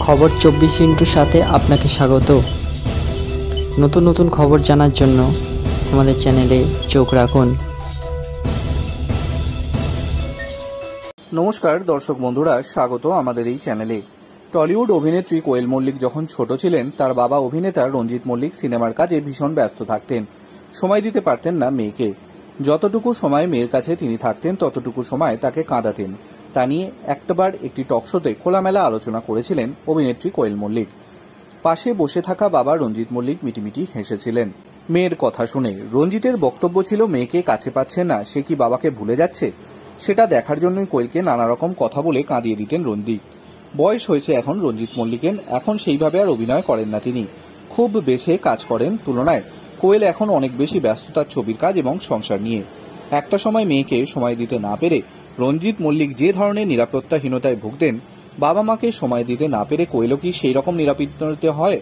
খবর 24 সাথে আপনাকে স্বাগত। নতুন নতুন খবর জানার জন্য আমাদের চ্যানেলে চোখ রাখুন। নমস্কার দর্শক বন্ধুরা, স্বাগত আমাদের এই চ্যানেলে। টলিউড অভিনেত্রী কোয়েল মল্লিক যখন ছোট ছিলেন, তার বাবা অভিনেতা রঞ্জিত মল্লিক সিনেমার কাজে ভীষণ ব্যস্ত থাকতেন, সময় দিতে পারতেন না মেয়েকে। যতটুকু সময় মেয়ের কাছে তিনি থাকতেন, ততটুকু সময় তাকে কাঁদাতেন। তা নিয়ে একটাবার একটি টক শোতে খোলামেলা আলোচনা করেছিলেন অভিনেত্রী কোয়েল মল্লিক। পাশে বসে থাকা বাবা রঞ্জিত মল্লিক মিটিমিটি হেসেছিলেন মেয়ের কথা শুনে। রঞ্জিতের বক্তব্য ছিল, মেয়েকে কাছে পাচ্ছে না, সে কি বাবাকে ভুলে যাচ্ছে? সেটা দেখার জন্যই কোয়েলকে নানা রকম কথা বলে কাঁদিয়ে দিতেন রঞ্জিত। বয়স হয়েছে এখন রঞ্জিত মল্লিকের, এখন সেইভাবে আর অভিনয় করেন না তিনি, খুব বেছে কাজ করেন। তুলনায় কোয়েল এখন অনেক বেশি ব্যস্ততার ছবির কাজ এবং সংসার নিয়ে। একটা সময় মেয়েকে সময় দিতে না পেরে রঞ্জিত মল্লিক যে ধরনের নিরাপত্তাহীনতায় ভুগতেন, বাবা মাকে সময় দিতে না পেরে কোয়েলও কি সেই রকম নিরাপত্তা হয়?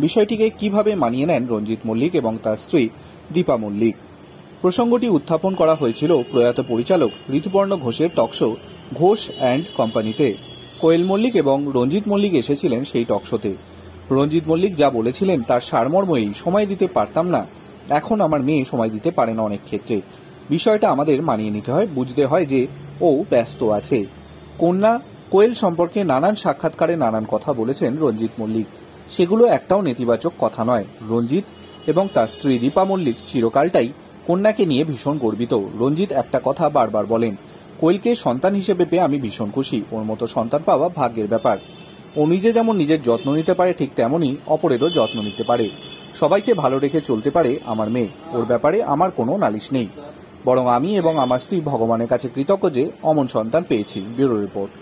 বিষয়টিকে কিভাবে মানিয়ে নেন রঞ্জিত মল্লিক এবং তার স্ত্রী দীপা মল্লিক? প্রসঙ্গটি উত্থাপন করা হয়েছিল প্রয়াত পরিচালক ঋতুপর্ণ ঘোষের টকশো ঘোষ অ্যান্ড কোম্পানিতে। কোয়েল মল্লিক এবং রঞ্জিত মল্লিক এসেছিলেন সেই টকশোতে। রঞ্জিত মল্লিক যা বলেছিলেন তার সারমর্মই, সময় দিতে পারতাম না, এখন আমার মেয়ে সময় দিতে পারে না অনেক ক্ষেত্রে। বিষয়টা আমাদের মানিয়ে নিতে হয়, বুঝতে হয় যে ও ব্যস্ত আছে। কন্যা কোয়েল সম্পর্কে নানান সাক্ষাৎকারে নানান কথা বলেছেন রঞ্জিত মল্লিক, সেগুলো একটাও নেতিবাচক কথা নয়। রঞ্জিত এবং তার স্ত্রী দীপা মল্লিক চিরকালটাই কন্যাকে নিয়ে ভীষণ গর্বিত। রঞ্জিত একটা কথা বারবার বলেন, কোয়েলকে সন্তান হিসেবে পেয়ে আমি ভীষণ খুশি, ওর মতো সন্তান পাওয়া ভাগ্যের ব্যাপার। ও নিজে যেমন নিজের যত্ন নিতে পারে, ঠিক তেমনই অপরেরও যত্ন নিতে পারে, সবাইকে ভালো রেখে চলতে পারে আমার মেয়ে। ওর ব্যাপারে আমার কোনো নালিশ নেই, বরং আমি এবং আমার স্ত্রী ভগবানের কাছে কৃতজ্ঞ যে অমন সন্তান পেয়েছি। Bureau report.